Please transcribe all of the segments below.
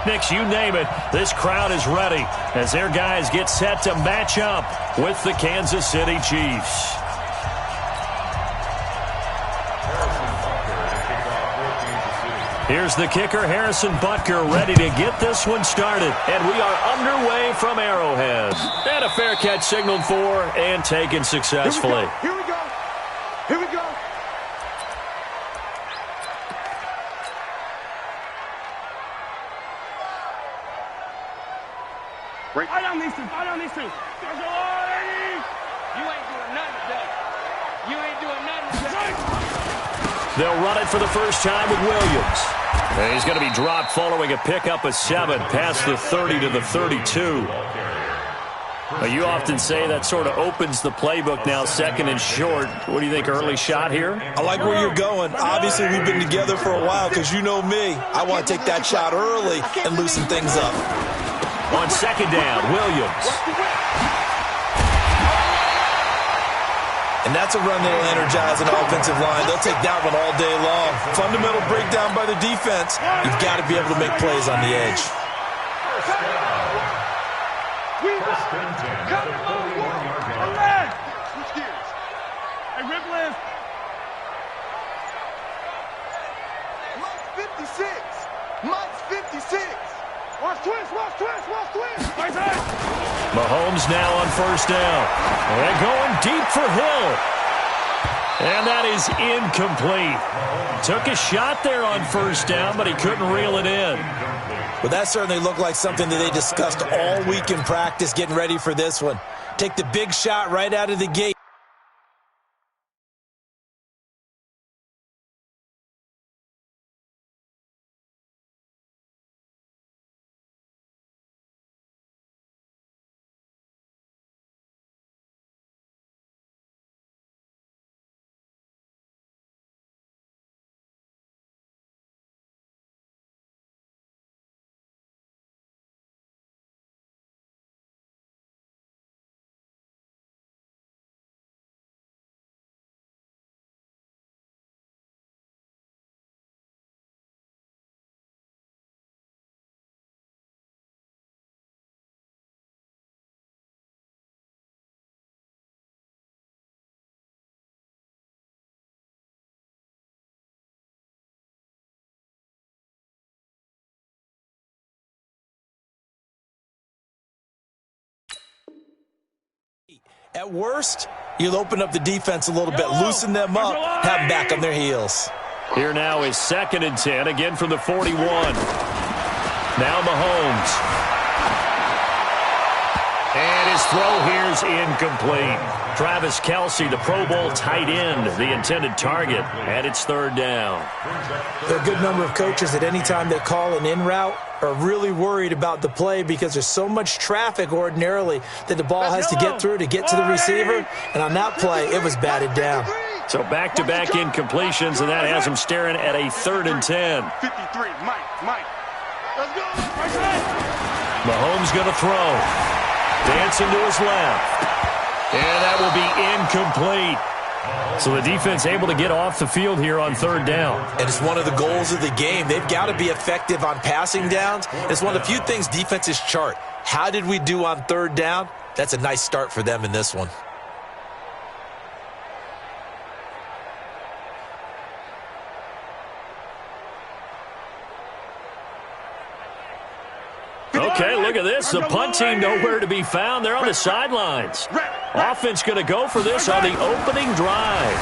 Knicks, you name it, this crowd is ready as their guys get set to match up with the Kansas City Chiefs. Here's the kicker, Harrison Butker, ready to get this one started. And we are underway from Arrowhead. And a fair catch signaled for and taken successfully. Here we go. Here we go. Fight on these two. Fight on these two. You ain't doing nothing today. You ain't doing nothing today. They'll run it for the first time with Williams. And he's going to be dropped following a pickup of 7 past the 30 to the 32. You often say that sort of opens the playbook now, second and short. What do you think, early shot here? I like where you're going. Obviously, we've been together for a while because you know me. I want to take that shot early and loosen things up. On second down, Williams. And that's a run that'll energize an offensive line. They'll take that one all day long. Fundamental breakdown by the defense. You've got to be able to make plays on the edge. Hey, Ripley. Mike's 56. Mike's 56. Watch twist, watch twist, watch twist. Mahomes now on first down. And going deep for Hill. And that is incomplete. Took a shot there on first down, but he couldn't reel it in. Well, that certainly looked like something that they discussed all week in practice, getting ready for this one. Take the big shot right out of the gate. At worst, you'll open up the defense a little bit, loosen them up, have them back on their heels. Here now is second and 10, again from the 41. Now Mahomes. And his throw here's incomplete. Travis Kelce, the Pro Bowl tight end, the intended target, and it's third down. There are a good number of coaches that any time they call an in route are really worried about the play because there's so much traffic ordinarily that the ball has to get through to get to the receiver. And on that play, it was batted down. So back-to-back incompletions, and that has him staring at a third and 10. 53, Mike. Let's go. Mahomes going to throw. Dancing to his left. And that will be incomplete. So the defense able to get off the field here on third down. And it's one of the goals of the game. They've got to be effective on passing downs. It's one of the few things defenses chart. How did we do on third down? That's a nice start for them in this one. Okay, look at this. The punt team nowhere to be found. They're on the sidelines. Offense going to go for this on the opening drive.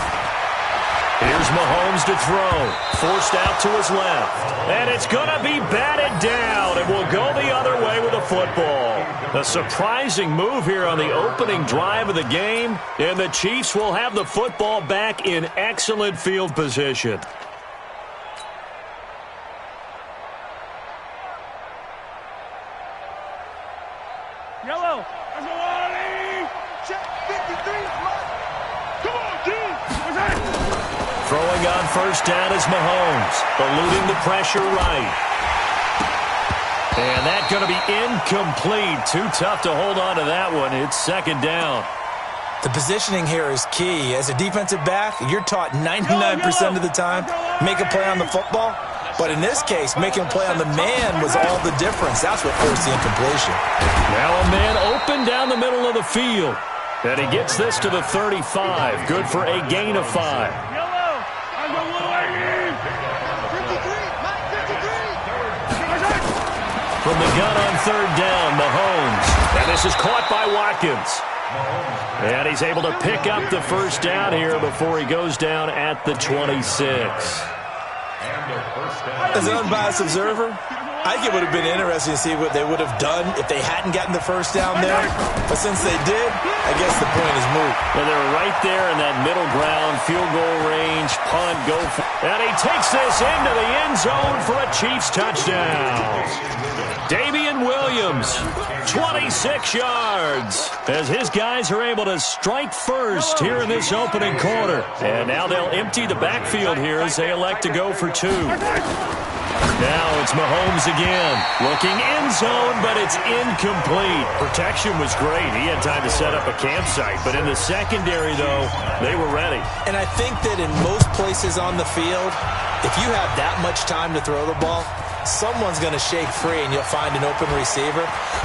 Here's Mahomes to throw. Forced out to his left. And it's going to be batted down. And will go the other way with the football. A surprising move here on the opening drive of the game. And the Chiefs will have the football back in excellent field position. Yellow. Let's go, Ollie. Check 53. Come on, dude. What's that? Throwing on first down is Mahomes. Eluding the pressure right. And that's going to be incomplete. Too tough to hold on to that one. It's second down. The positioning here is key. As a defensive back, you're taught 99% of the time, make a play on the football, But in this case, making a play on the man was all the difference. That's what forced the incompletion. Now a man open down the middle of the field. And he gets this to the 35. Good for a gain of 5. From the gun on third down, Mahomes. And this is caught by Watkins. And he's able to pick up the first down here before he goes down at the 26. As an unbiased observer, I think it would have been interesting to see what they would have done if they hadn't gotten the first down there. But since they did, I guess the point is moot. Well, they're right there in that middle ground, field goal range, punt, go for it. And he takes this into the end zone for a Chiefs touchdown. Damian Williams, 26 yards, as his guys are able to strike first here in this opening quarter. And now they'll empty the backfield here as they elect to go for 2. Now it's Mahomes again. Looking end zone, but it's incomplete. Protection was great. He had time to set up a campsite. But in the secondary, though, they were ready. And I think that in most places on the field, if you have that much time to throw the ball, someone's going to shake free and you'll find an open receiver.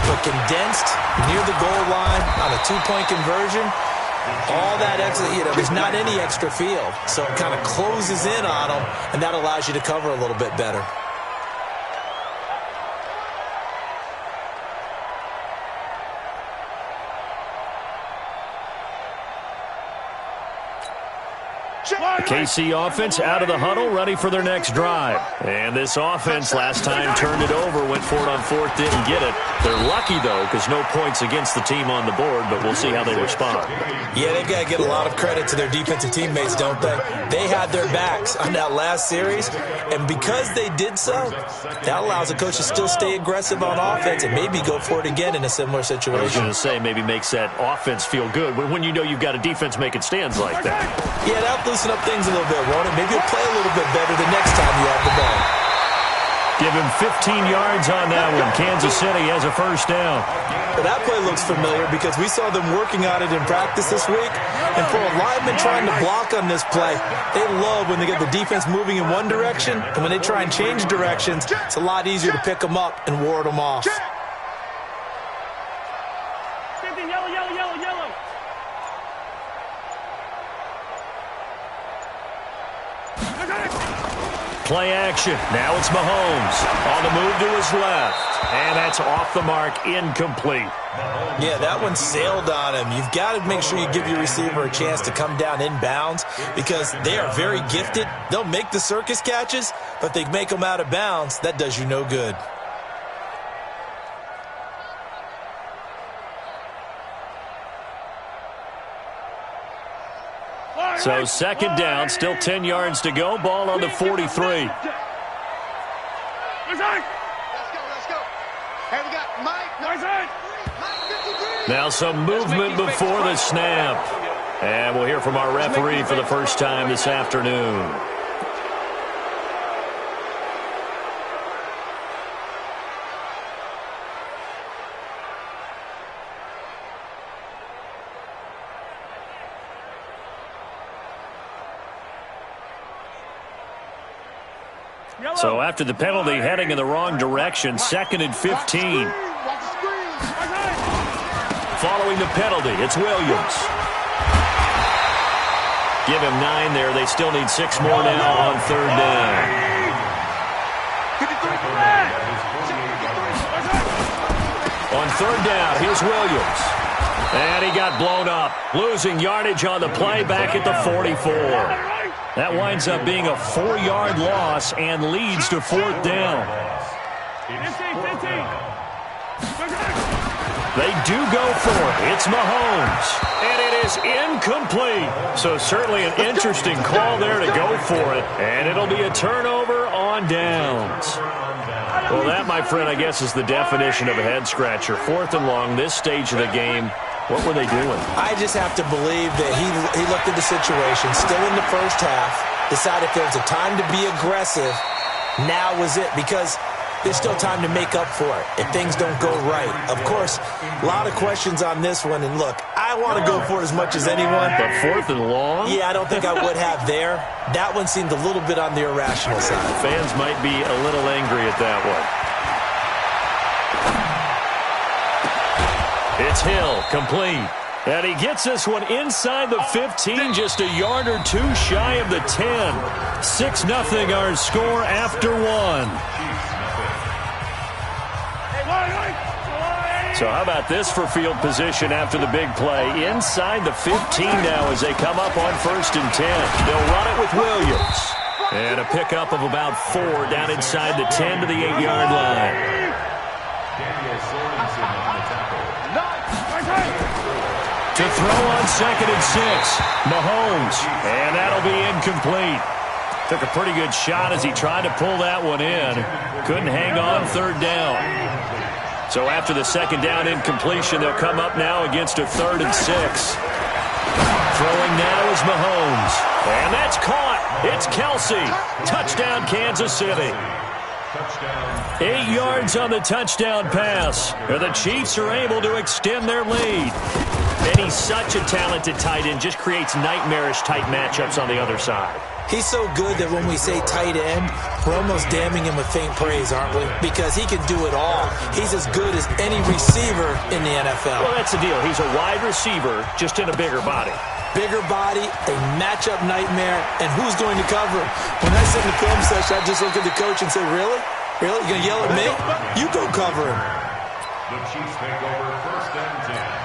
But condensed, near the goal line, on a 2-point conversion, all that extra, there's not any extra field. So it kind of closes in on them, and that allows you to cover a little bit better. KC offense out of the huddle, ready for their next drive. And this offense last time turned it over, went for it on fourth, didn't get it. They're lucky, though, because no points against the team on the board, but we'll see how they respond. Yeah, they've got to get a lot of credit to their defensive teammates, don't they? They had their backs on that last series, and because they did so, that allows the coach to still stay aggressive on offense and maybe go for it again in a similar situation. I was going to say, maybe makes that offense feel good when you know you've got a defense making stands like that. Yeah, that'll loosen up things a little bit, won't it? Maybe you'll play a little bit better the next time you have the ball. Give him 15 yards on that one. Kansas City has a first down. Well, that play looks familiar because we saw them working on it in practice this week. And for a lineman trying to block on this play, they love when they get the defense moving in one direction. And when they try and change directions, it's a lot easier to pick them up and ward them off. Yellow. Play action. Now it's Mahomes on the move to his left. And that's off the mark, incomplete. Yeah, that one sailed on him. You've got to make sure you give your receiver a chance to come down inbounds because they are very gifted. They'll make the circus catches, but if they make them out of bounds, that does you no good. So second down, still 10 yards to go. Ball on the 43. Let's go. Hey, we got Mike. Now some movement before the snap. And we'll hear from our referee for the first time this afternoon. So after the penalty, heading in the wrong direction, 2nd and 15. Following the penalty, it's Williams. Give him 9 there. They still need 6 more now on third down. On third down, here's Williams. And he got blown up, losing yardage on the play back at the 44. That winds up being a 4-yard loss and leads to 4th down. They do go for it. It's Mahomes. And it is incomplete. So certainly an interesting call there to go for it. And it'll be a turnover on downs. Well, that, my friend, I guess is the definition of a head-scratcher. 4th and long, this stage of the game. What were they doing? I just have to believe that he looked at the situation, still in the first half, decided if there was a time to be aggressive, now was it. Because there's still time to make up for it if things don't go right. Of course, a lot of questions on this one. And look, I want to go for it as much as anyone. But 4th and long? Yeah, I don't think I would have there. That one seemed a little bit on the irrational side. Fans might be a little angry at that one. It's Hill, complete. And he gets this one inside the 15, just a yard or two shy of the 10. 6-0 our score after one. So how about this for field position after the big play? Inside the 15 now as they come up on 1st and 10. They'll run it with Williams. And a pickup of about 4 down inside the 10 to the 8-yard line. To throw on 2nd and 6, Mahomes, and that'll be incomplete. Took a pretty good shot as he tried to pull that one in. Couldn't hang on 3rd down. So after the 2nd down incompletion, they'll come up now against a 3rd and 6. Throwing now is Mahomes, and that's caught. It's Kelsey. Touchdown, Kansas City. 8 yards on the touchdown pass. The Chiefs are able to extend their lead. And he's such a talented tight end, just creates nightmarish-type matchups on the other side. He's so good that when we say tight end, we're almost damning him with faint praise, aren't we? Because he can do it all. He's as good as any receiver in the NFL. Well, that's the deal. He's a wide receiver, just in a bigger body. Bigger body, a matchup nightmare, and who's going to cover him? When I sit in the film session, I just look at the coach and say, really? Really? You going to yell at me? You go cover him. The Chiefs take over 1st and 10.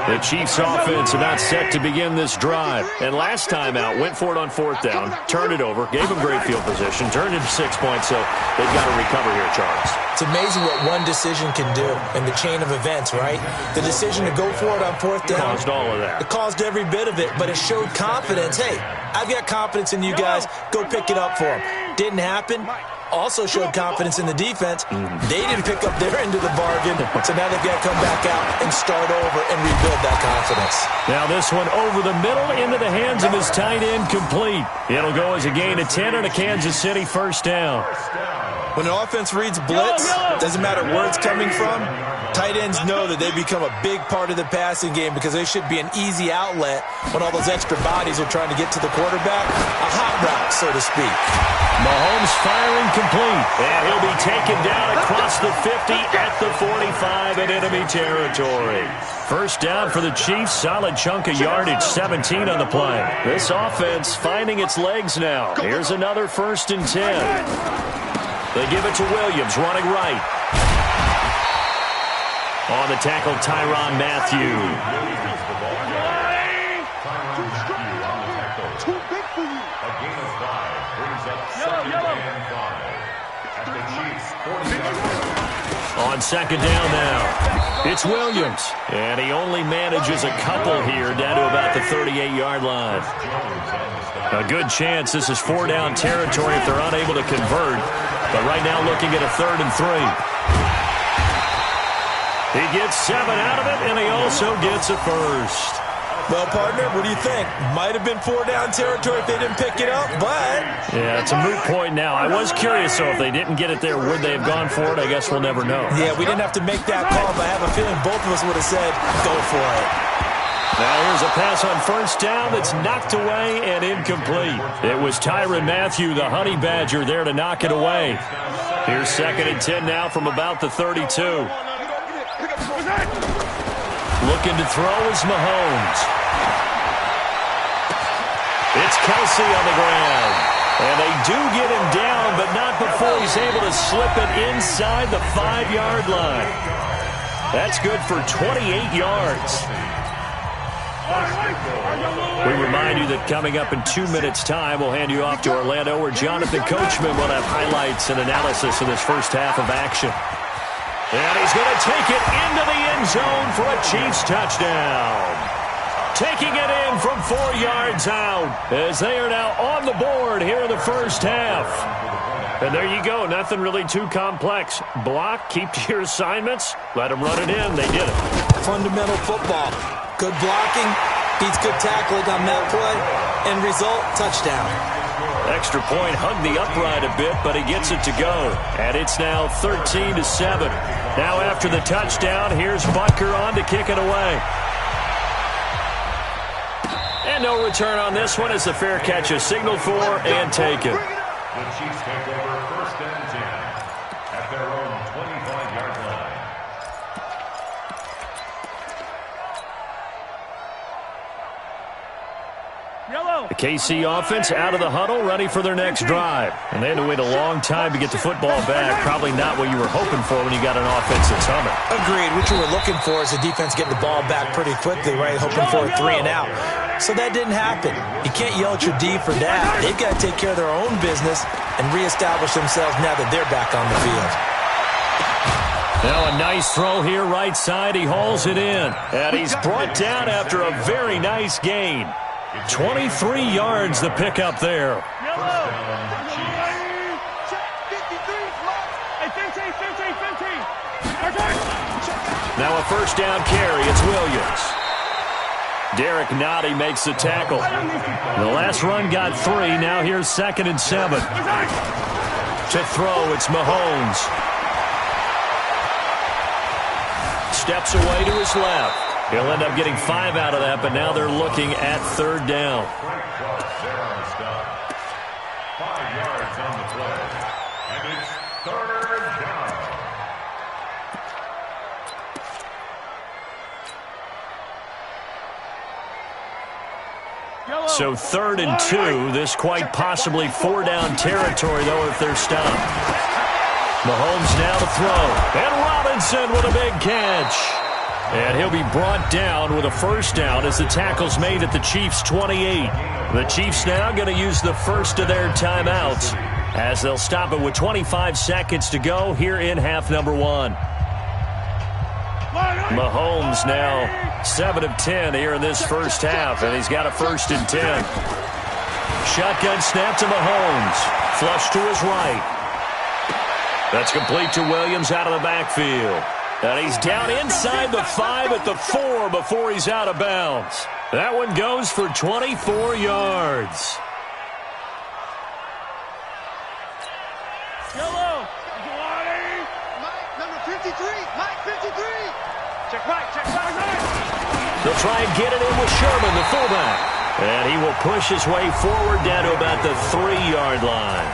The Chiefs offense about set to begin this drive. And last time out, went for it on 4th down, turned it over, gave them great field position, turned it to 6 points, so they've got to recover here, Charles. It's amazing what one decision can do in the chain of events, right? The decision to go for it on 4th down. Caused all of that. It caused every bit of it, but it showed confidence. Hey, I've got confidence in you guys. Go pick it up for them. Didn't happen. Also showed confidence in the defense. They didn't pick up their end of the bargain, so now they've got to come back out and start over and rebuild that confidence. Now this one over the middle into the hands of his tight end, complete. It'll go as a gain of 10 and a Kansas City 1st down. When an offense reads blitz, doesn't matter where it's coming from, tight ends know that they become a big part of the passing game because they should be an easy outlet when all those extra bodies are trying to get to the quarterback. A hot route, so to speak. Mahomes firing complete, and he'll be taken down across the 50 at the 45 in enemy territory. 1st down for the Chiefs, solid chunk of yardage, 17 on the play. This offense finding its legs now. Here's another 1st and 10. They give it to Williams, running right. On the tackle, Tyrann Mathieu. Too big for you. A gain of 5 brings up 2nd and 5. At the Chiefs 40-yard line. On 2nd down now, it's Williams. And he only manages a couple here down to about the 38-yard line. A good chance this is 4-down territory if they're unable to convert. But right now looking at a 3rd and 3. He gets 7 out of it, and he also gets a first. Well, partner, what do you think? Might have been 4-down territory if they didn't pick it up, but... Yeah, it's a moot point now. I was curious, though, if they didn't get it there, would they have gone for it? I guess we'll never know. Yeah, we didn't have to make that call, but I have a feeling both of us would have said, go for it. Now here's a pass on 1st down that's knocked away and incomplete. It was Tyrann Mathieu, the Honey Badger, there to knock it away. Here's 2nd and 10 now from about the 32. Looking to throw is Mahomes. It's Kelsey on the ground. And they do get him down, but not before he's able to slip it inside the 5-yard line. That's good for 28 yards. We remind you that coming up in 2 minutes' time, we'll hand you off to Orlando, where Jonathan Coachman will have highlights and analysis of this first half of action. And he's going to take it into the end zone for a Chiefs touchdown. Taking it in from 4 yards out as they are now on the board here in the first half. And there you go. Nothing really too complex. Block, keep to your assignments, let them run it in. They did it. Fundamental football. Good blocking, beats good tackling on that play, and result, touchdown. Extra point hugged the upright a bit, but he gets it to go. And it's now 13-7. Now after the touchdown, here's Butker on to kick it away. And no return on this one as the fair catch is signaled for and taken. The Chiefs take over 1st and 10 at their own 25-yard line. The KC offense out of the huddle, ready for their next drive. And they had to wait a long time to get the football back. Probably not what you were hoping for when you got an offense that's humming. Agreed. What you were looking for is the defense getting the ball back pretty quickly, right? Hoping for a 3 and out. So that didn't happen. You can't yell at your D for that. They've got to take care of their own business and reestablish themselves now that they're back on the field. Now a nice throw here, right side. He hauls it in. And he's brought down after a very nice gain. 23 yards the pickup there. Now a first down carry. It's Williams. Derek Nottie makes the tackle. The last run got 3. Now here's 2nd and 7. To throw, it's Mahomes. Steps away to his left. He'll end up getting 5 out of that, but now they're looking at 3rd down. 5 yards on the play. And it's 3rd down. So 3rd and 2. This quite possibly 4-down territory, though, if they're stopped. Mahomes now to throw. And Robinson with a big catch. And he'll be brought down with a first down as the tackle's made at the Chiefs' 28. The Chiefs now going to use the first of their timeouts as they'll stop it with 25 seconds to go here in half number 1. Mahomes now 7 of 10 here in this first half, and he's got a 1st and 10. Shotgun snap to Mahomes. Flush to his right. That's complete to Williams out of the backfield. And he's down inside the 5 at the 4 before he's out of bounds. That one goes for 24 yards. Yellow. Mike, number 53. Mike, 53. Check right. They'll try and get it in with Sherman, the fullback. And he will push his way forward down to about the 3-yard line.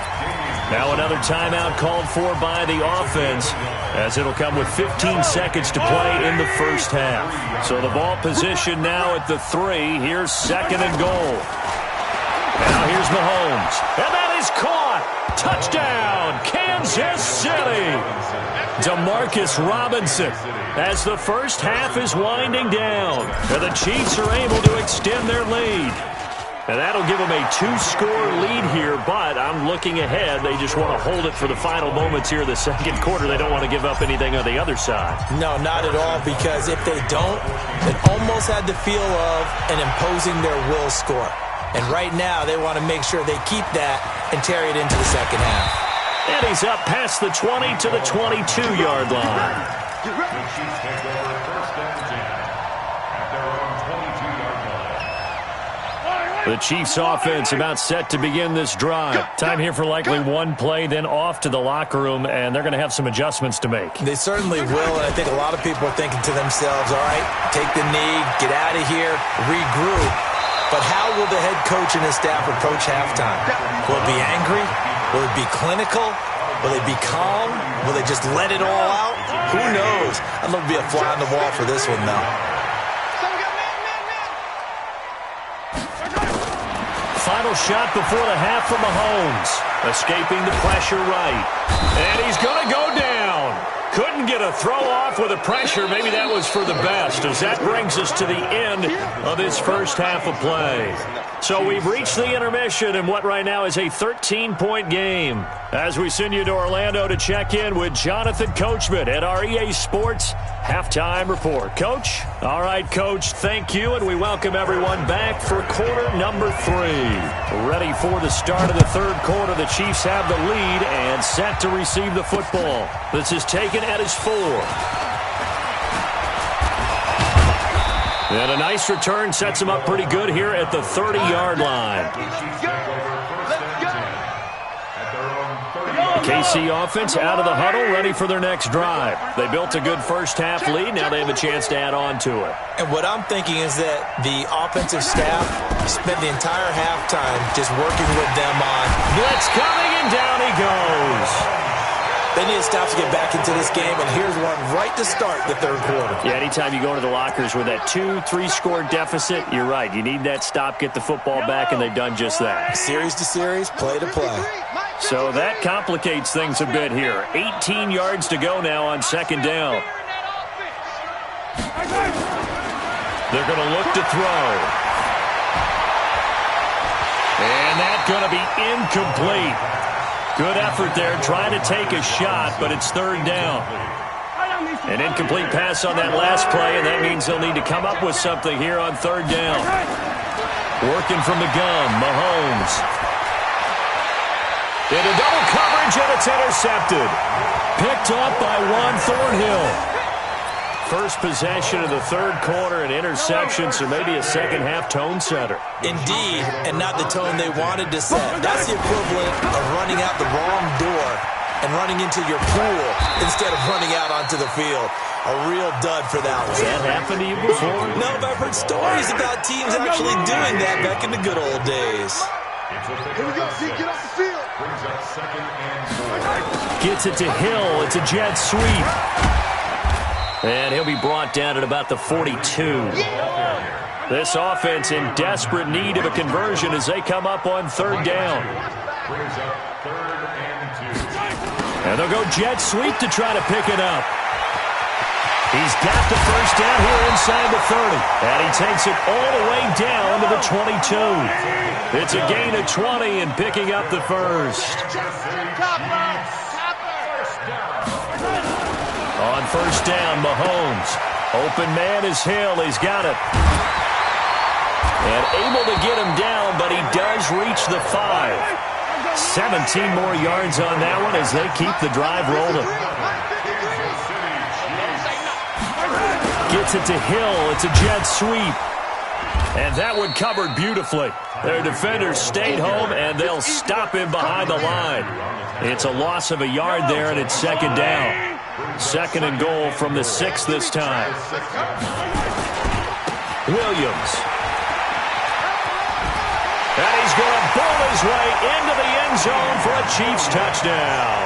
Now another timeout called for by the offense, as it'll come with 15 seconds to play in the first half. So the ball position now at the 3. Here's 2nd and goal. Now here's Mahomes. And that is caught. Touchdown, Kansas City. Demarcus Robinson, as the first half is winding down. And the Chiefs are able to extend their lead. And that'll give them a 2-score lead here, but I'm looking ahead. They just want to hold it for the final moments here in the second quarter. They don't want to give up anything on the other side. No, not at all, because if they don't, it almost had the feel of an imposing their will score. And right now, they want to make sure they keep that and carry it into the second half. And he's up past the 20 to the 22-yard line. The Chiefs take over 1st and 10 at their own 22-yard line. The Chiefs offense about set to begin this drive. Time here for likely one play, then off to the locker room, and they're going to have some adjustments to make. They certainly will, and I think a lot of people are thinking to themselves, all right, take the knee, get out of here, regroup. But how will the head coach and his staff approach halftime? Will it be angry? Will it be clinical? Will they be calm? Will they just let it all out? Who knows? I'd love to be a fly on the wall for this one, though. Final shot before the half from Mahomes. Escaping the pressure right. And he's going to go down. Couldn't get a throw off with the pressure. Maybe that was for the best, as that brings us to the end of this first half of play. So we've reached the intermission in what right now is a 13-point game. As we send you to Orlando to check in with Jonathan Coachman at our EA Sports Halftime Report. Coach? All right, Coach, thank you, and we welcome everyone back for quarter number 3. Ready for the start of the third quarter. The Chiefs have the lead and set to receive the football. This is taken at his 4. And a nice return sets him up pretty good here at the 30-yard line. Let's go. KC offense out of the huddle, ready for their next drive. They built a good first-half lead. Now they have a chance to add on to it. And what I'm thinking is that the offensive staff spent the entire halftime just working with them on blitz coming, and down he goes. They need to stop to get back into this game, and here's one right to start the third quarter. Yeah, anytime you go into the lockers with that 2-3 score deficit, you're right. You need that stop, get the football back, and they've done just that. Series to series, play to play. So that complicates things a bit here. 18 yards to go now on second down. They're going to look to throw. And that's going to be incomplete. Good effort there, trying to take a shot, but it's third down. An incomplete pass on that last play, and that means they'll need to come up with something here on third down. Working from the gun, Mahomes. Into double coverage, and it's intercepted. Picked up by Juan Thornhill. First possession of the third quarter, an interception, so maybe a second-half tone setter. Indeed, and not the tone they wanted to set. That's the equivalent of running out the wrong door and running into your pool instead of running out onto the field. A real dud for that one. Has that happened to you before? No, but I've heard stories about teams actually doing that back in the good old days. Here we go, see, get off the field. Brings up second and 4. Gets it to Hill. It's a jet sweep. And he'll be brought down at about the 42. This offense in desperate need of a conversion as they come up on third down. Brings up third and 2. And they'll go jet sweep to try to pick it up. He's got the first down here inside the 30. And he takes it all the way down to the 22. It's a gain of 20 and picking up the first. On first down, Mahomes. Open man is Hill. He's got it. And able to get him down, but he does reach the 5. 17 more yards on that one as they keep the drive rolling. Gets it to Hill. It's a jet sweep. And that one covered beautifully. Their defenders stayed home, and they'll stop him behind the line. It's a loss of a yard there, and it's second down. Second and goal from the 6 this time. Williams. And he's going to bowl his way into the end zone for a Chiefs touchdown.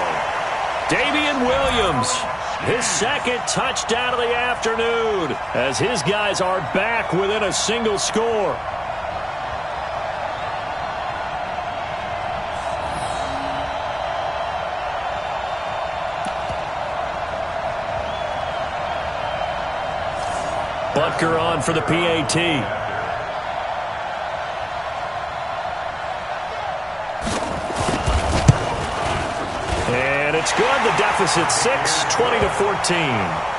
Damian Williams, his second touchdown of the afternoon, as his guys are back within a single score. Butker on for the PAT. And it's good. The deficit 6, 20-14.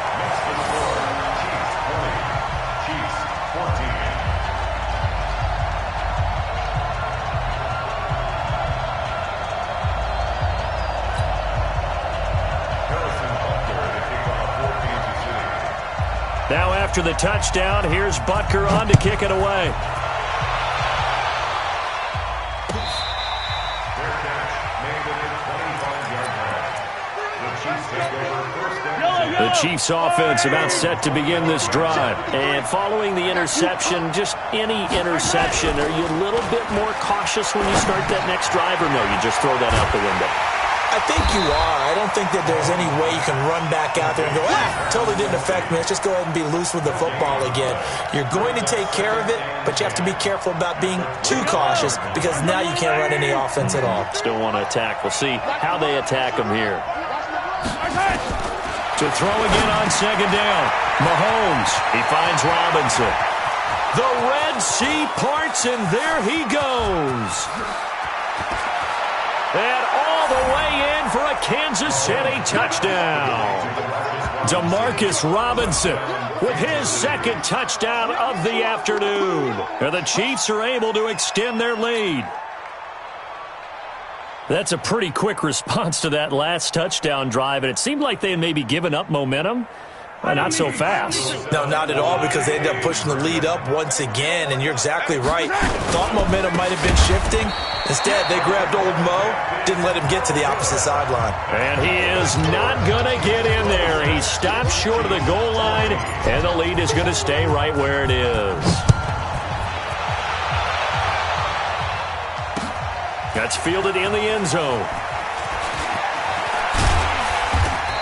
Now after the touchdown, here's Butker on to kick it away. The Chiefs offense about set to begin this drive. And following the interception, just any interception, are you a little bit more cautious when you start that next drive, or no, you just throw that out the window? I think you are. I don't think that there's any way you can run back out there and go, totally didn't affect me. Let's just go ahead and be loose with the football again. You're going to take care of it, but you have to be careful about being too cautious because now you can't run any offense at all. Still want to attack. We'll see how they attack them here. To throw again on second down. Mahomes. He finds Robinson. The Red Sea parts, and there he goes. And all the way in for a Kansas City touchdown. Demarcus Robinson with his second touchdown of the afternoon. And the Chiefs are able to extend their lead. That's a pretty quick response to that last touchdown drive, and it seemed like they had maybe given up momentum. Not so fast. No, not at all, because they ended up pushing the lead up once again, and you're exactly right. Thought momentum might have been shifting, Instead, they grabbed old Mo, didn't let him get to the opposite sideline. And he is not going to get in there. He stopped short of the goal line, and the lead is going to stay right where it is. That's fielded in the end zone.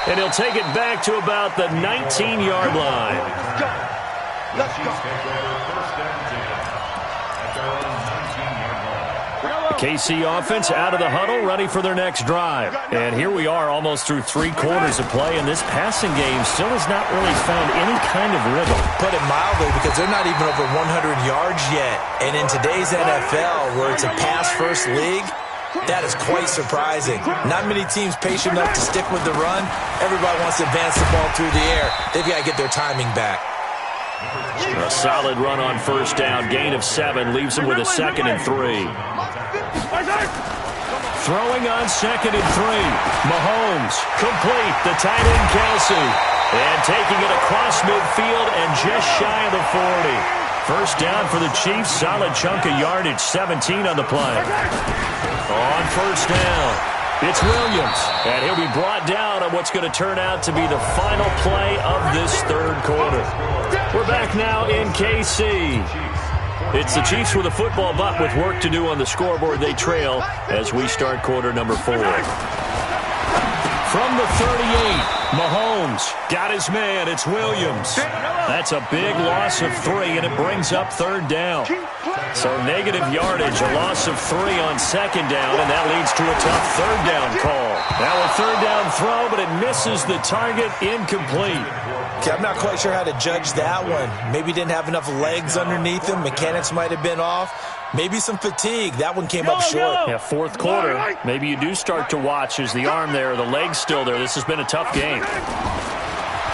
And he'll take it back to about the 19-yard line. Let's go. KC offense out of the huddle, ready for their next drive. And here we are almost through 3 quarters of play, and this passing game still has not really found any kind of rhythm. Put it mildly, because they're not even over 100 yards yet. And in today's NFL, where it's a pass-first league, that is quite surprising. Not many teams patient enough to stick with the run. Everybody wants to advance the ball through the air. They've got to get their timing back. A solid run on first down. Gain of 7 leaves him with a 2nd and 3. Throwing on 2nd and 3. Mahomes complete. The tight end Kelsey. And taking it across midfield and just shy of the 40. First down for the Chiefs. Solid chunk of yardage. 17 on the play. On first down, it's Williams. And he'll be brought down on what's going to turn out to be the final play of this 3rd quarter. We're back now in KC. It's the Chiefs with a football, but with work to do on the scoreboard. They trail as we start quarter number 4. From the 38, Mahomes got his man. It's Williams. That's a big loss of 3, and it brings up 3rd down. So negative yardage, a loss of 3 on 2nd down, and that leads to a tough 3rd down call. Now a 3rd down throw, but it misses the target, incomplete. Okay, I'm not quite sure how to judge that one. Maybe didn't have enough legs underneath him. Mechanics might have been off. Maybe some fatigue. That one came up short. Yeah, 4th quarter. Maybe you do start to watch as the arm there, the leg's still there. This has been a tough game.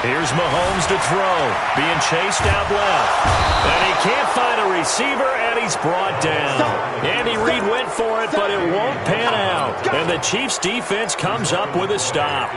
Here's Mahomes to throw. Being chased out left. And he can't find a receiver, and he's brought down. Andy Reid went for it, but it won't pan out. And the Chiefs defense comes up with a stop.